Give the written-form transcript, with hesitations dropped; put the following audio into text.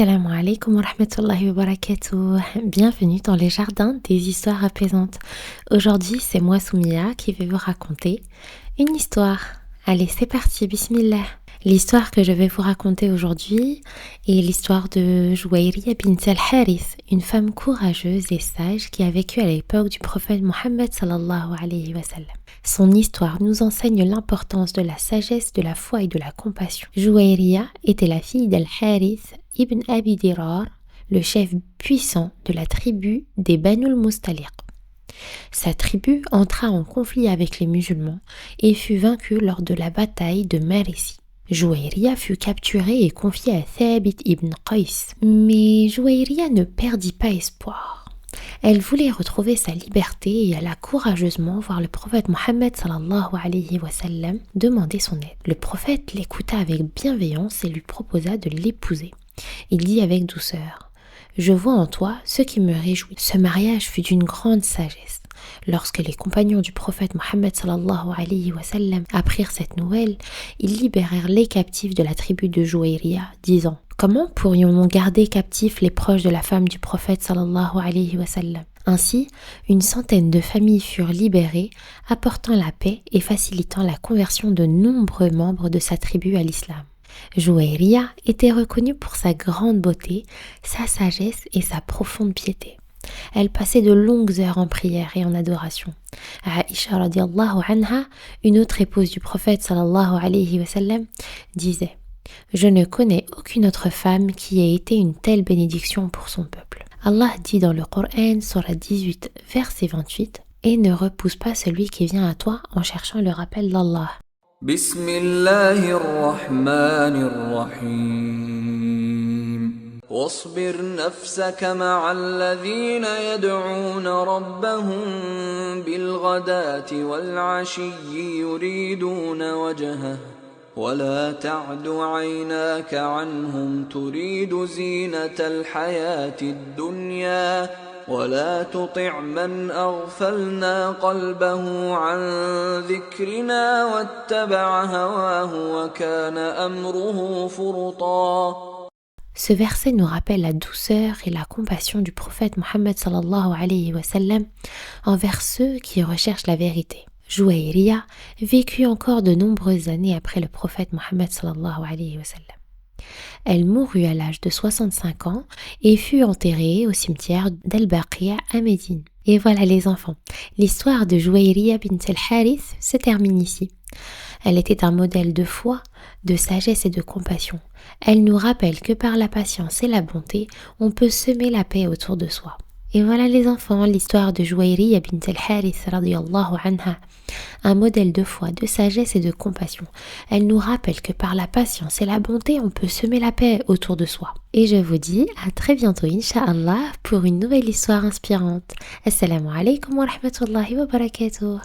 Assalamu alaikum wa rahmatullahi wa barakatuh. Bienvenue dans les jardins des histoires apaisantes. Aujourd'hui, c'est moi Soumia qui vais vous raconter une histoire. Allez, c'est parti, bismillah. L'histoire que je vais vous raconter aujourd'hui est l'histoire de Juwayriya bint al-Harith, une femme courageuse et sage qui a vécu à l'époque du prophète Mohammed sallallahu alayhi wa sallam. Son histoire nous enseigne l'importance de la sagesse, de la foi et de la compassion. Juwayriya était la fille d'Al-Harith ibn Abi Dirar, le chef puissant de la tribu des Banu al-Mustaliq. Sa tribu entra en conflit avec les musulmans et fut vaincue lors de la bataille de Marissi. Juwayriya fut capturée et confiée à Thabit ibn Qais. Mais Juwayriya ne perdit pas espoir. Elle voulait retrouver sa liberté et alla courageusement voir le prophète Mohammed sallallahu alayhi wa sallam demander son aide. Le prophète l'écouta avec bienveillance et lui proposa de l'épouser. Il dit avec douceur: « Je vois en toi ce qui me réjouit. » Ce mariage fut d'une grande sagesse. Lorsque les compagnons du prophète Mohammed sallallahu alayhi wa sallam apprirent cette nouvelle, ils libérèrent les captifs de la tribu de Juwayriya, disant: « Comment pourrions-nous garder captifs les proches de la femme du prophète sallallahu alayhi wa sallam ?» Ainsi, une centaine de familles furent libérées, apportant la paix et facilitant la conversion de nombreux membres de sa tribu à l'islam. Juwayriya était reconnue pour sa grande beauté, sa sagesse et sa profonde piété. Elle passait de longues heures en prière et en adoration. Aïcha radiallahu anha, une autre épouse du prophète sallallahu alayhi wa sallam, disait: « Je ne connais aucune autre femme qui ait été une telle bénédiction pour son peuple. » Allah dit dans le Coran, Sourate 18, verset 28, « Et ne repousse pas celui qui vient à toi en cherchant le rappel d'Allah. » Bismillahirrahmanirrahim. واصبر نفسك مع الذين يدعون ربهم بالغداة والعشي يريدون وجهه ولا تعد عيناك عنهم تريد زينة الحياة الدنيا ولا تطع من أغفلنا قلبه عن ذكرنا واتبع هواه وكان أمره فرطا. Ce verset nous rappelle la douceur et la compassion du prophète Mohammed sallallahu alayhi wa sallam envers ceux qui recherchent la vérité. Juwayriya vécut encore de nombreuses années après le prophète Mohammed sallallahu alayhi wa sallam. Elle mourut à l'âge de 65 ans et fut enterrée au cimetière d'Al-Baqiya à Médine. Et voilà les enfants, l'histoire de Juwayriya bint al-Harith se termine ici. Elle était un modèle de foi, de sagesse et de compassion. Elle nous rappelle que par la patience et la bonté, on peut semer la paix autour de soi. Et voilà les enfants, l'histoire de Juwayriya bint al-Harith radiyallahu anha, un modèle de foi, de sagesse et de compassion. Elle nous rappelle que par la patience et la bonté, on peut semer la paix autour de soi. Et je vous dis à très bientôt, Inch'Allah, pour une nouvelle histoire inspirante. Assalamu alaikum wa rahmatullahi wa barakatuh.